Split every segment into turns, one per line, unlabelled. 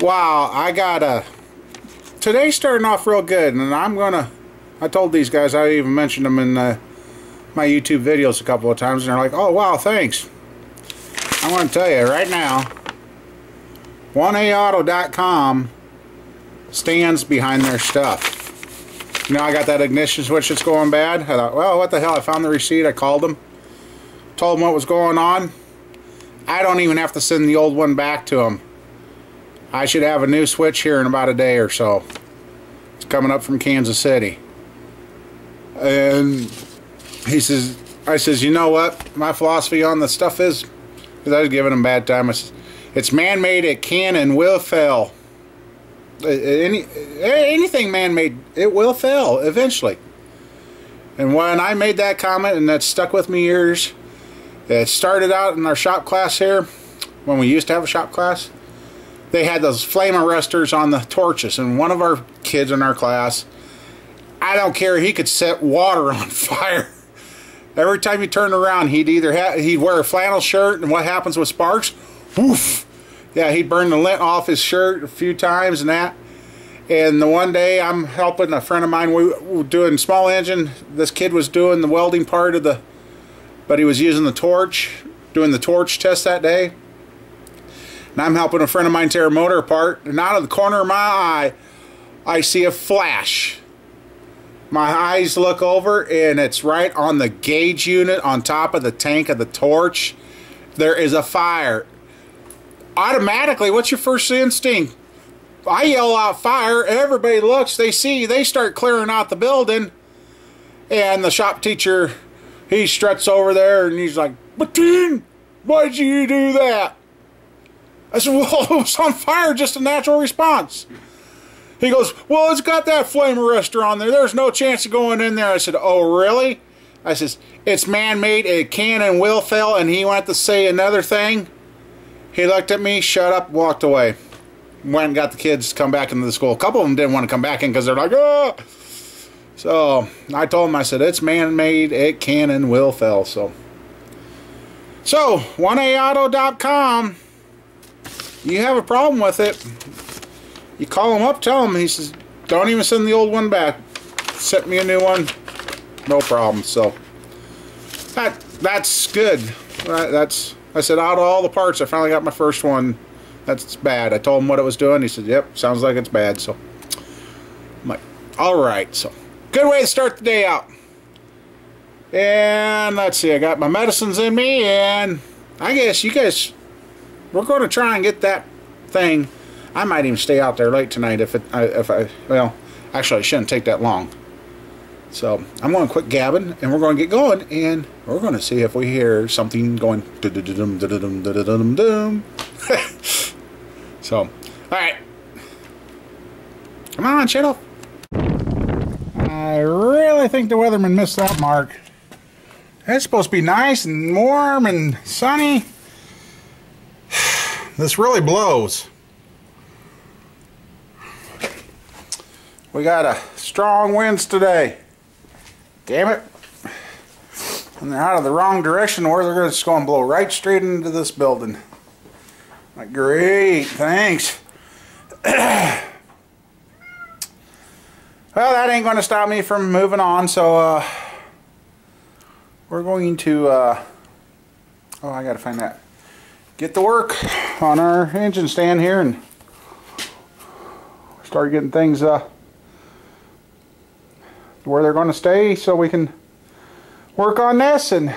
Wow, today's starting off real good, and I told these guys, I even mentioned them in my YouTube videos a couple of times, and they're like, oh wow, thanks. I want to tell you right now, 1AAuto.com stands behind their stuff. You know, I got that ignition switch that's going bad. I thought, well, what the hell, I found the receipt, I called them, told them what was going on. I don't even have to send the old one back to them. I should have a new switch here in about a day or so. It's coming up from Kansas City. And I says, you know what? My philosophy on the stuff is, because I was giving him a bad time, it's man-made, it can and will fail. Anything man-made, it will fail eventually. And when I made that comment, and that stuck with me years, it started out in our shop class here, when we used to have a shop class. They had those flame arresters on the torches, and one of our kids in our class, I don't care, he could set water on fire. Every time he turned around, he'd wear a flannel shirt, and what happens with sparks? Woof! Yeah, he'd burn the lint off his shirt a few times and that. And the one day I'm helping a friend of mine, we were doing small engine. This kid was doing the welding part of but he was using the torch, doing the torch test that day. And I'm helping a friend of mine tear a motor apart, and out of the corner of my eye, I see a flash. My eyes look over, and it's right on the gauge unit on top of the tank of the torch. There is a fire. Automatically, what's your first instinct? I yell out fire, everybody looks, they see, they start clearing out the building, and the shop teacher, he struts over there, and he's like, Bateen, why'd you do that? I said, well, it was on fire, just a natural response. He goes, well, it's got that flame arrestor on there. There's no chance of going in there. I said, oh, really? I says, it's man-made, it can and will fail, and he went to say another thing. He looked at me, shut up, walked away. Went and got the kids to come back into the school. A couple of them didn't want to come back in because they're like, oh. So I told them, I said, it's man-made, it can and will fail. So 1AAuto.com. You have a problem with it, you call him up, tell him, he says, don't even send the old one back, send me a new one, no problem. So that's good. I said, out of all the parts, I finally got my first one that's bad. I told him what it was doing, he said, yep, sounds like it's bad. So I'm like, alright. So good way to start the day out. And let's see, I got my medicines in me, and I guess you guys, we're going to try and get that thing. I might even stay out there late tonight well, actually I shouldn't take that long. So I'm going to quit gabbing, and we're going to get going, and we're going to see if we hear something going dum. So, alright. Come on, shut up. I really think the weatherman missed that mark. It's supposed to be nice and warm and sunny. This really blows. We got a strong winds today. Damn it. And they're out of the wrong direction, or they're just going to blow right straight into this building. Like, great, thanks. Well, that ain't going to stop me from moving on, so we're going to oh, I gotta find that, get to work on our engine stand here and start getting things where they're going to stay, so we can work on this and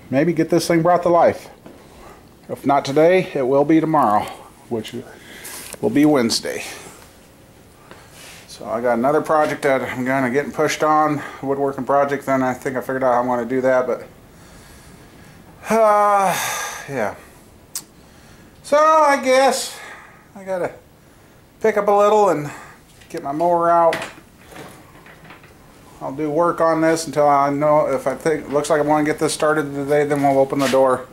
maybe get this thing brought to life. If not today, it will be tomorrow, which will be Wednesday. So I got another project that I'm kind of getting pushed on, woodworking project. Then I think I figured out how I'm going to do that, but yeah. So I guess I gotta pick up a little and get my mower out. I'll do work on this until I know, if I think it looks like I want to get this started today, then we'll open the door.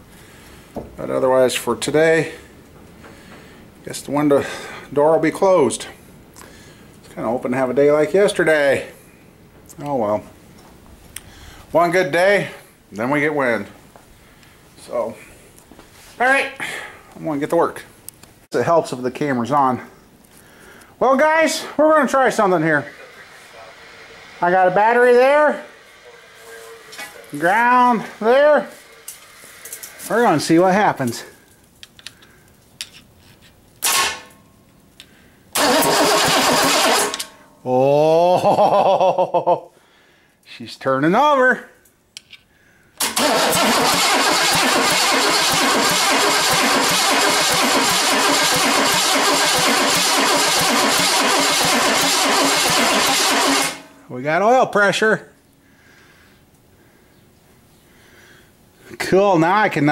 But otherwise for today, I guess the door will be closed. It's kind of hoping to have a day like yesterday. Oh well. One good day, then we get wind. So Alright, I'm going to get to work. It helps if the camera's on. Well guys, we're going to try something here. I got a battery there. Ground there. We're going to see what happens. Oh, she's turning over. We got oil pressure. Cool, now I can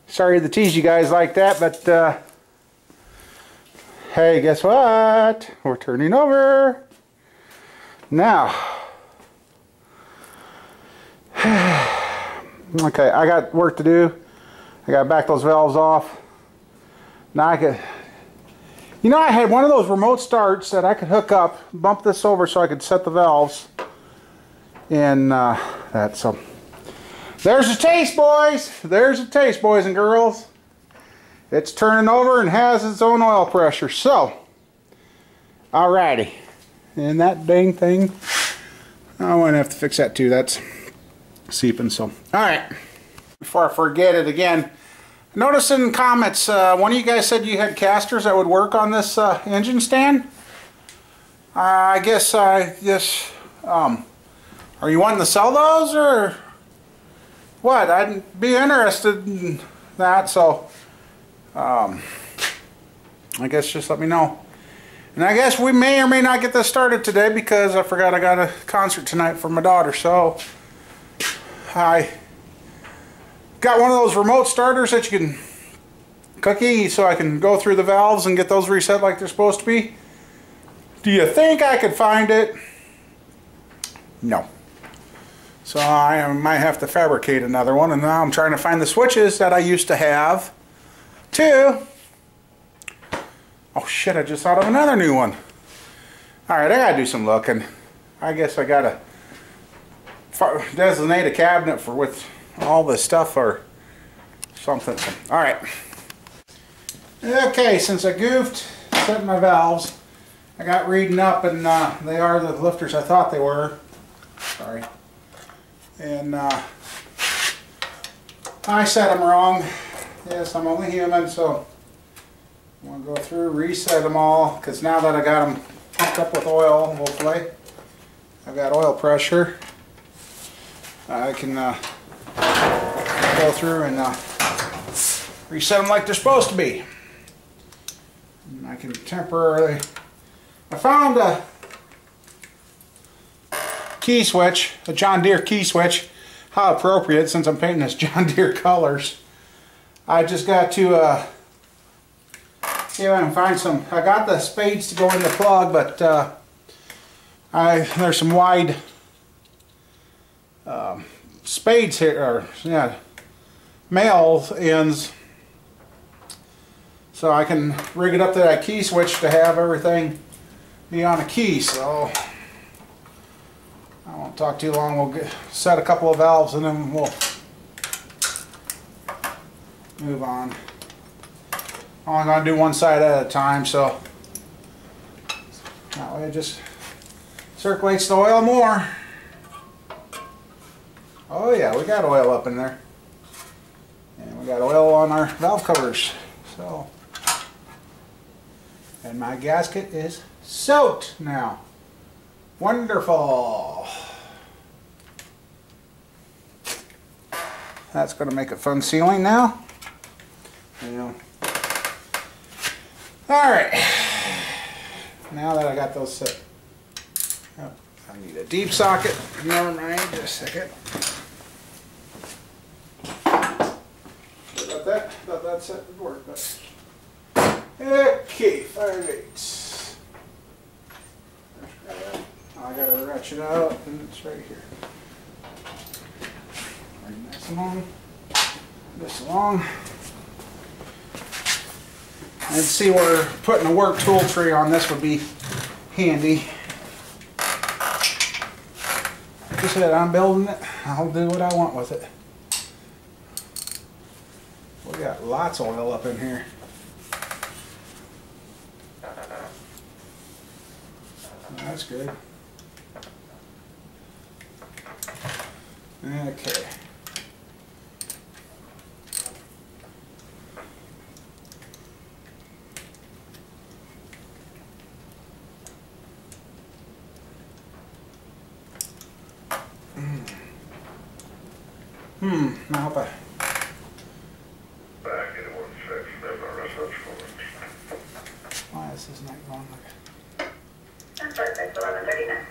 sorry to tease you guys like that, but hey, guess what? We're turning over. Now, okay, I got work to do. I got to back those valves off. Now I could, you know, I had one of those remote starts that I could hook up, bump this over so I could set the valves. And that, so there's a taste, boys. There's a taste, boys and girls. It's turning over and has its own oil pressure. So, alrighty. And that dang thing, I'm going to have to fix that too. That's seeping. So, alright. Before I forget it again, notice in the comments, one of you guys said you had casters that would work on this engine stand. I guess, are you wanting to sell those or what? I'd be interested in that, so I guess just let me know. And I guess we may or may not get this started today because I forgot I got a concert tonight for my daughter. So I got one of those remote starters that you can cookie so I can go through the valves and get those reset like they're supposed to be. Do you think I could find it? No. So I might have to fabricate another one, and now I'm trying to find the switches that I used to have too. Oh shit, I just thought of another new one. Alright, I gotta do some looking. I guess I gotta designate a cabinet for with all this stuff or something. Alright. Okay, since I goofed setting my valves, I got reading up and they are the lifters I thought they were. Sorry. And I set them wrong. Yes, I'm only human, so I'm going to go through, reset them all, because now that I got them pumped up with oil, hopefully, I've got oil pressure, I can go through and reset them like they're supposed to be. And I can temporarily, I found a key switch, a John Deere key switch. How appropriate since I'm painting this John Deere colors. I just got to see if I can find some. I got the spades to go in the plug, but there's some wide spades here, or yeah, male ends, so I can rig it up to that key switch to have everything be on a key. So I won't talk too long. We'll set a couple of valves and then we'll move on. I'm only going to do one side at a time, so that way it just circulates the oil more. Oh yeah, we got oil up in there. And we got oil on our valve covers. So, and my gasket is soaked now. Wonderful. That's going to make it fun sealing now. Yeah. Alright. Now that I got those set. Oh, I need a deep socket. Never mind, just a second. Thought that set would work, but okay, 5/8. I gotta ratchet out, and it's right here. Bring this along. And see where putting a work tool tree on this would be handy. Like I said, I'm building it. I'll do what I want with it. We got lots of oil up in here. That's good. Okay. I hope I... Why is this not going like a...
That's perfect, 11:39.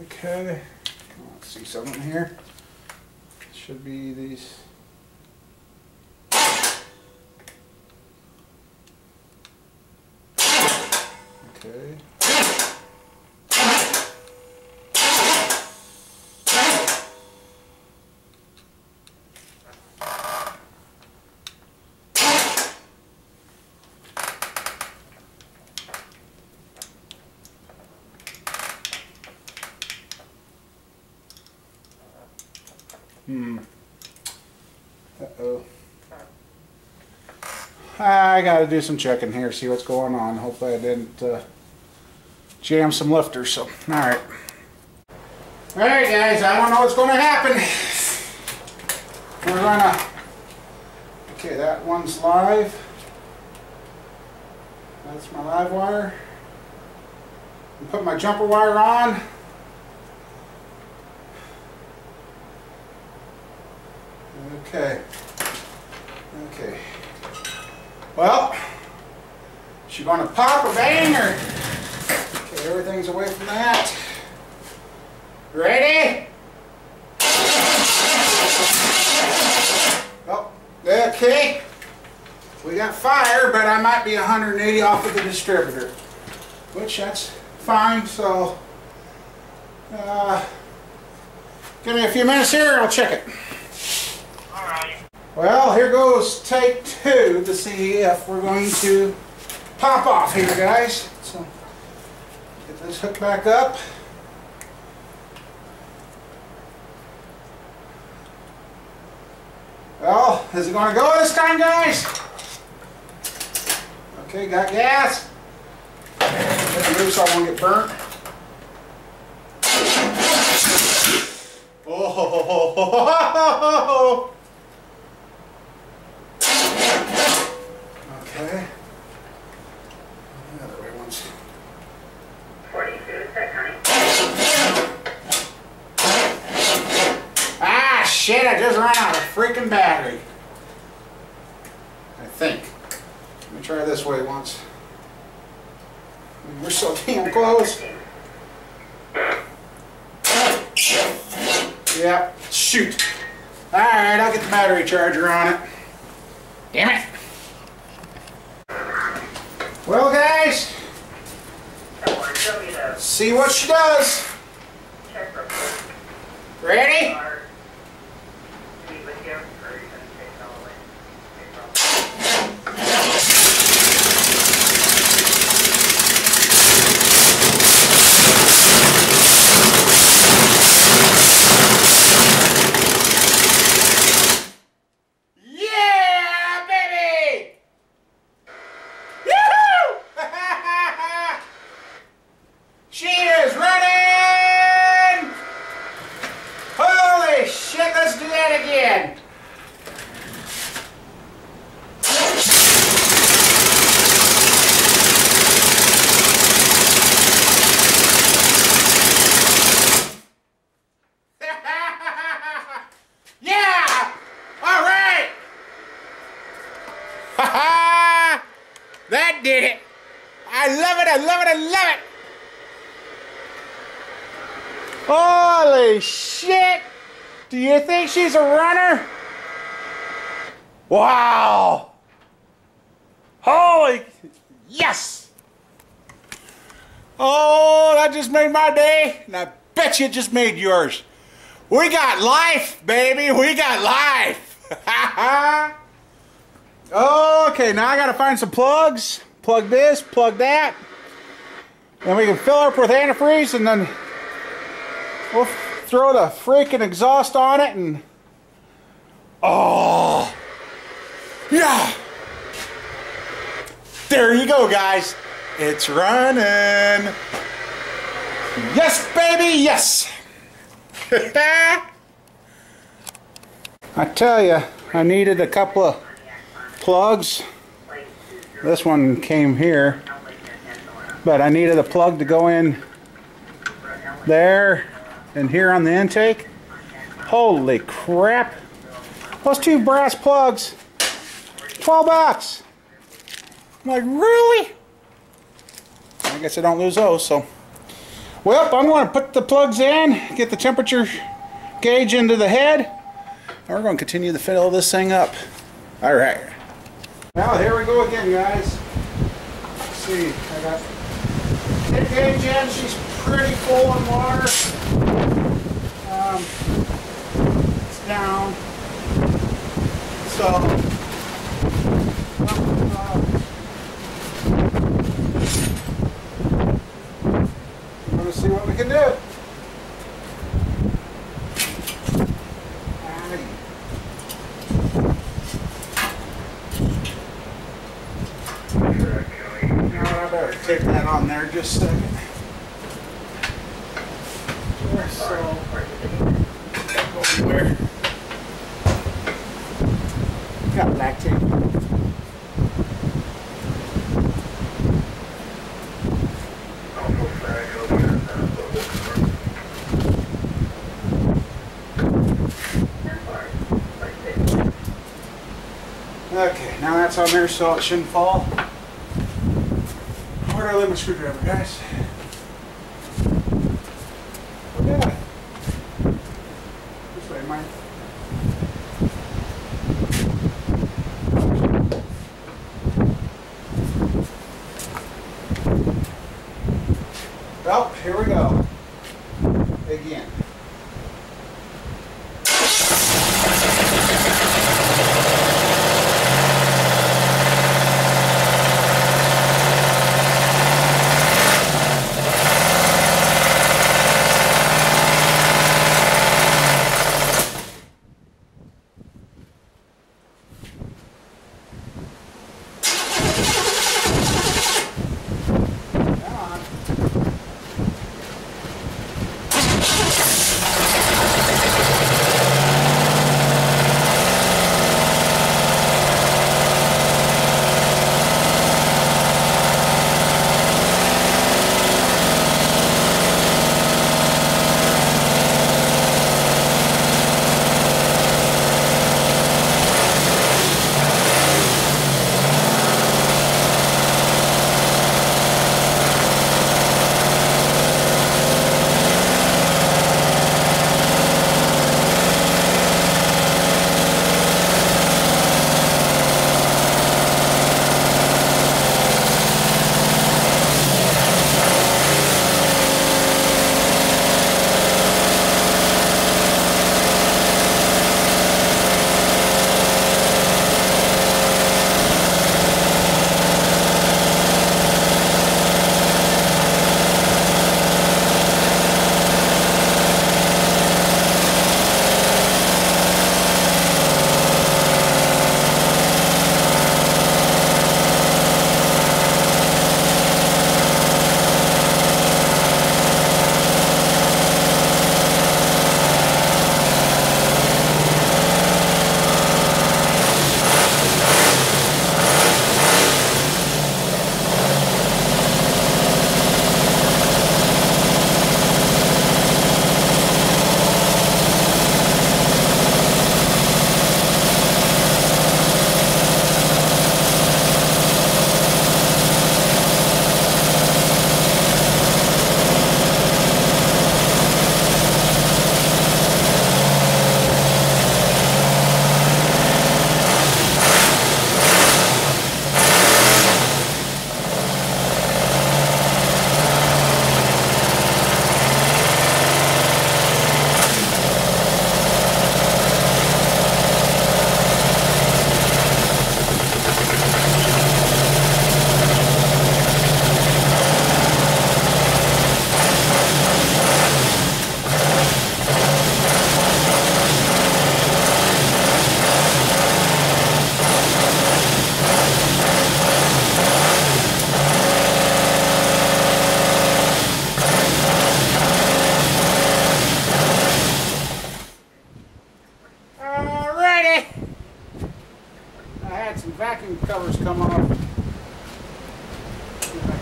Okay. Let's see something here. Should be these... Okay. Uh-oh. I gotta do some checking here, see what's going on. Hopefully I didn't jam some lifters, so, alright. Alright guys, I don't know what's gonna happen. We're gonna... Okay, that one's live. That's my live wire. Put my jumper wire on. Okay. Okay. Well, is she gonna pop or bang or? Okay, everything's away from that. Ready? Oh, okay. We got fire, but I might be 180 off of the distributor, which that's fine. So, give me a few minutes here, I'll check it. Well, here goes take 2 to see if we're going to pop off here, guys. So, get this hook back up. Well, is it going to go this time, guys? Okay, got gas. Let it move so I won't get burnt. Oh! Okay. The other way once.
42, set time.
Ah, shit, I just ran out of freaking battery. I think. Let me try this way once. We're so damn close. Yeah, shoot. Alright, I'll get the battery charger on it. Damn it. Well, guys, see what she does. Ready? She is running! Holy shit, let's do that again. Yeah! All right! That did it! I love it, I love it, I love it! Holy shit! Do you think she's a runner? Wow! Holy... Yes! Oh, that just made my day. And I bet bet you just made yours. We got life, baby. We got life. Okay, now I gotta find some plugs. Plug this, plug that. Then we can fill up with antifreeze, and then we'll throw the freaking exhaust on it, and oh yeah, there you go, guys. It's running. Yes, baby, yes. I tell you, I needed a couple of plugs. This one came here, but I needed a plug to go in there and here on the intake. Holy crap. Those two brass plugs, 12 bucks. I'm like, really? I guess I don't lose those, so. Well, I'm going to put the plugs in, get the temperature gauge into the head, and we're going to continue to fill this thing up. All right. Now, here we go again, guys. Let's see, I got head gauge in. She's pretty full in water. It's down. So, we're going to see what we can do. Now I better take that on there just a second. So, go anywhere. Got black tape. Okay, now that's on there so it shouldn't fall. Where do I leave my screwdriver, guys? Yeah. This way, Mike. Well, here we go. Again.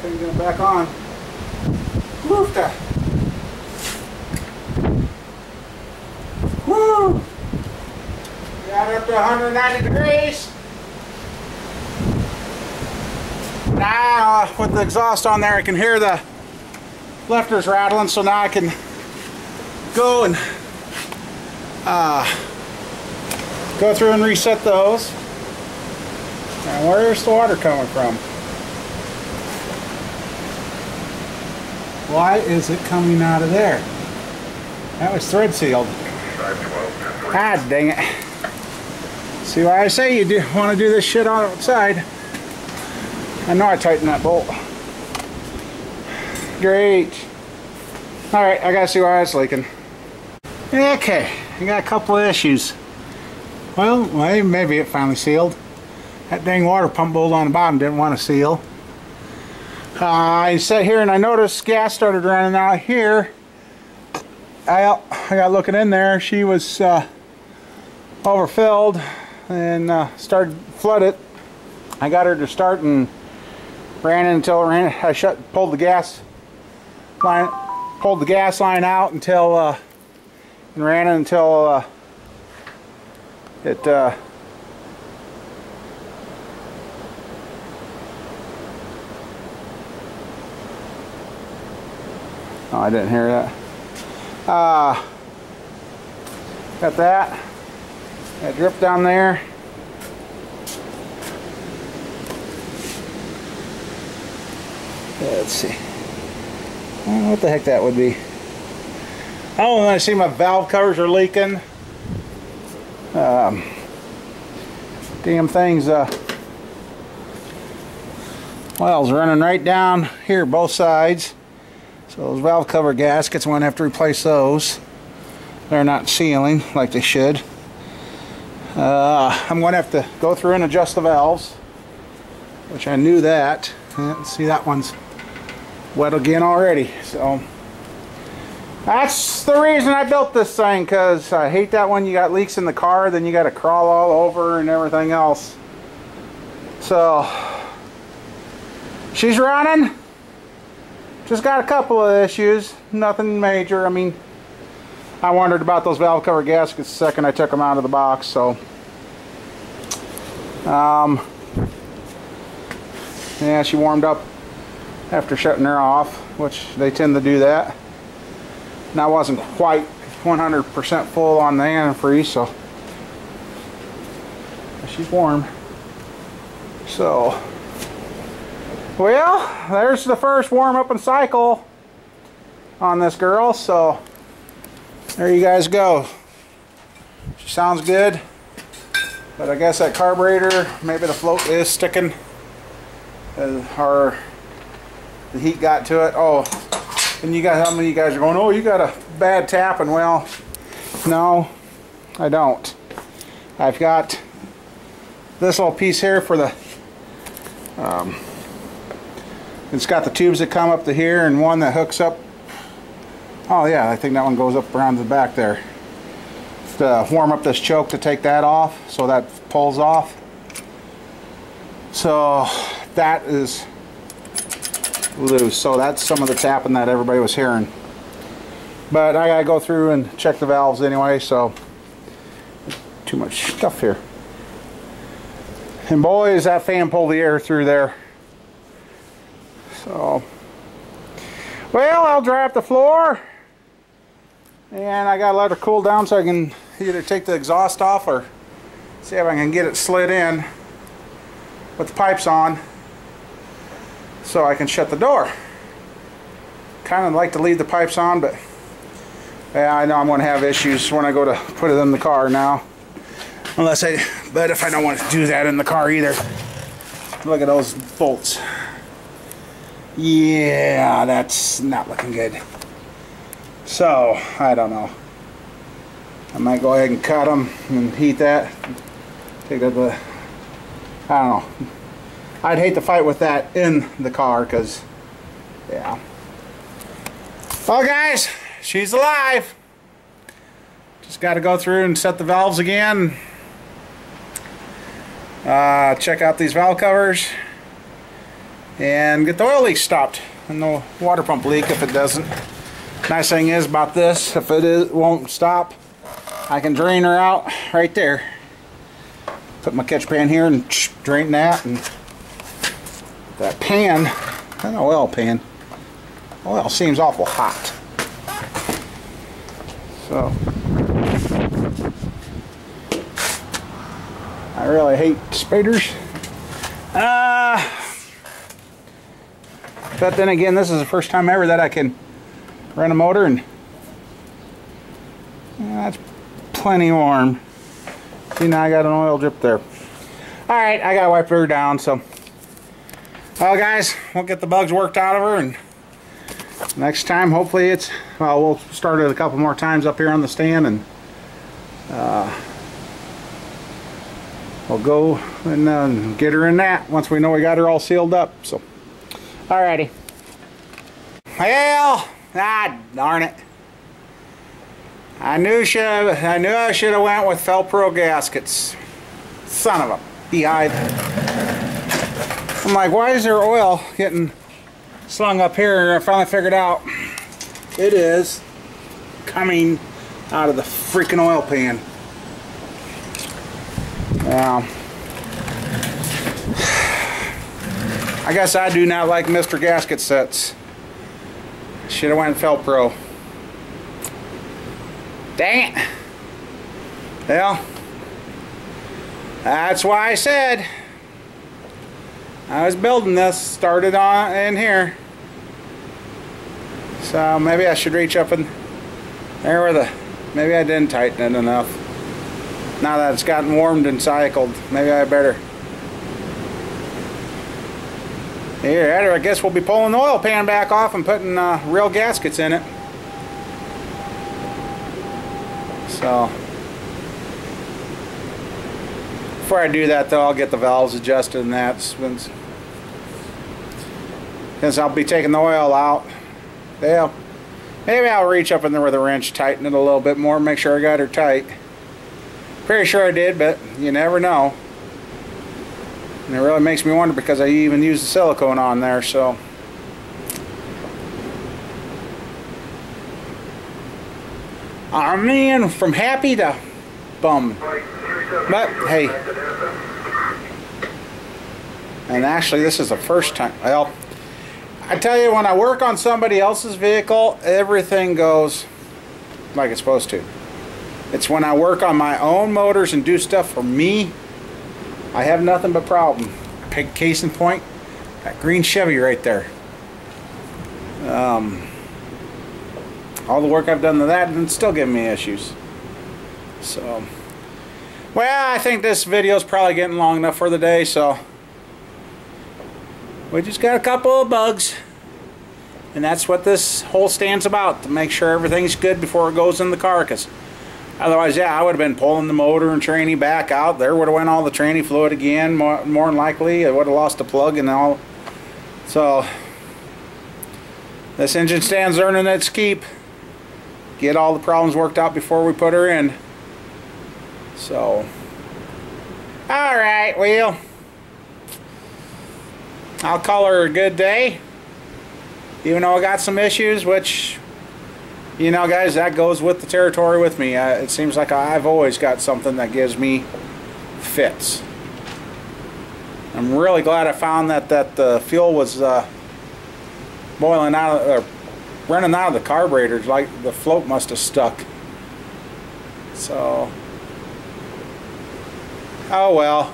Everything's going back on. Woofta. Woo! Got up to 190 degrees. Now, with the exhaust on there, I can hear the lifters rattling, so now I can go and go through and reset those. And where's the water coming from? Why is it coming out of there? That was thread sealed. God dang it. See why I say you do want to do this shit outside. I know I tightened that bolt. Great. Alright, I gotta see why it's leaking. Okay, I got a couple of issues. Well, maybe it finally sealed. That dang water pump bolt on the bottom didn't want to seal. I sat here and I noticed gas started running out here. I got looking in there. She was overfilled and started flooded. I got her to start and ran until I pulled the gas line out until and ran it until it oh, I didn't hear that. Got that. That drip down there. Let's see. I don't know what the heck that would be. Oh, and I see my valve covers are leaking. Damn things. Oil's running right down here, both sides. So those valve cover gaskets, I'm going to have to replace those. They're not sealing like they should. I'm going to have to go through and adjust the valves, which I knew that. See, that one's wet again already. So that's the reason I built this thing, because I hate that when you got leaks in the car, then you got to crawl all over and everything else. So she's running. Just got a couple of issues, nothing major. I mean, I wondered about those valve cover gaskets the second I took them out of the box. So yeah, she warmed up after shutting her off, which they tend to do that. And I wasn't quite 100% full on the antifreeze, so she's warm. So, well, there's the first warm-up and cycle on this girl, so there you guys go. She sounds good, but I guess that carburetor, maybe the float is sticking, or the heat got to it. Oh, and you guys, how many of you guys are going, oh, you got a bad tap? And well, no, I don't. I've got this little piece here for the it's got the tubes that come up to here, and one that hooks up. Oh yeah, I think that one goes up around the back there to warm up this choke, to take that off so that pulls off. So that is loose, so that's some of the tapping that everybody was hearing. But I gotta go through and check the valves anyway, so too much stuff here. And boy, is that fan pull the air through there. So, well, I'll dry up the floor, and I gotta let it cool down so I can either take the exhaust off or see if I can get it slid in with the pipes on so I can shut the door. Kind of like to leave the pipes on, but yeah, I know I'm going to have issues when I go to put it in the car now. But if I don't want to do that in the car either. Look at those bolts. Yeah, that's not looking good. So, I don't know. I might go ahead and cut them and heat that. Take that to, I don't know. I'd hate to fight with that in the car, because, yeah. Well, guys, she's alive. Just got to go through and set the valves again. Check out these valve covers. and get the oil leak stopped and the water pump leak if it doesn't. Nice thing is about this, if it won't stop, I can drain her out right there. Put my catch pan here and drain that, and that pan, an oil pan, oil seems awful hot. So I really hate spaders. But then again, this is the first time ever that I can run a motor, and that's plenty warm. See, now I got an oil drip there. Alright, I gotta wipe her down, so. Well guys, we'll get the bugs worked out of her, and next time hopefully it's, well, we'll start it a couple more times up here on the stand, and we'll go and get her in that once we know we got her all sealed up. So, alrighty. Well, darn it. I knew I should have went with Felpro gaskets. Son of a beehive. I'm like, why is there oil getting slung up here? And I finally figured out it is coming out of the freaking oil pan. I guess I do not like Mr. Gasket sets. Should have went Felpro. Dang it. Well, that's why I said I was building this, started on in here. So maybe I should reach up in there where the, maybe I didn't tighten it enough. Now that it's gotten warmed and cycled, maybe I better. Here, I guess we'll be pulling the oil pan back off and putting real gaskets in it. So, before I do that though, I'll get the valves adjusted and that, since I'll be taking the oil out. Yeah, maybe I'll reach up in there with a wrench, tighten it a little bit more, make sure I got her tight. Pretty sure I did, but you never know. And it really makes me wonder because I even used the silicone on there, so. I mean, from happy to bummed. But hey, and actually this is the first time, well, I tell you, when I work on somebody else's vehicle, everything goes like it's supposed to. It's when I work on my own motors and do stuff for me, I have nothing but problem. Case in point, that green Chevy right there. All the work I've done to that and it's still giving me issues. So, well, I think this video is probably getting long enough for the day, so we just got a couple of bugs, and that's what this whole stand's about, to make sure everything's good before it goes in the car. Cause otherwise, yeah, I would have been pulling the motor and tranny back out. There would have went all the tranny fluid again. More than likely, I would have lost the plug and all. So this engine stand's earning its keep. Get all the problems worked out before we put her in. So, all right, well, I'll call her a good day. Even though I got some issues, which, you know, guys, that goes with the territory with me. It seems like I've always got something that gives me fits. I'm really glad I found that the fuel was boiling out of, or running out of the carburetors. Like the float must have stuck. So, oh well.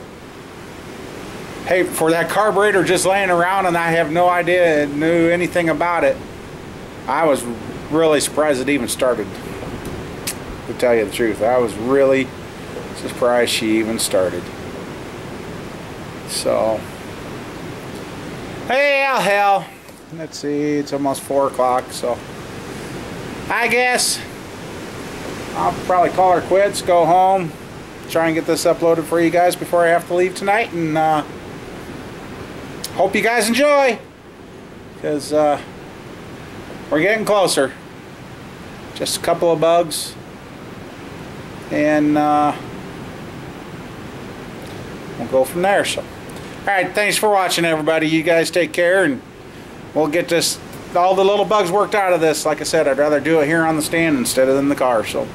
Hey, for that carburetor just laying around and I have no idea, knew anything about it, I was really surprised it even started, to tell you the truth. I was really surprised she even started. So, hey, hell, let's see, it's almost 4 o'clock, so I guess I'll probably call her quits, go home, try and get this uploaded for you guys before I have to leave tonight, and hope you guys enjoy, because we're getting closer. Just a couple of bugs, and we'll go from there. So, Alright, thanks for watching, everybody. You guys take care, and we'll get this, all the little bugs worked out of this. Like I said, I'd rather do it here on the stand instead of in the car, so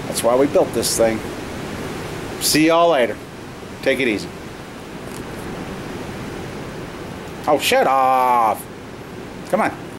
that's why we built this thing. See y'all later. Take it easy. Oh, shut off. Come on.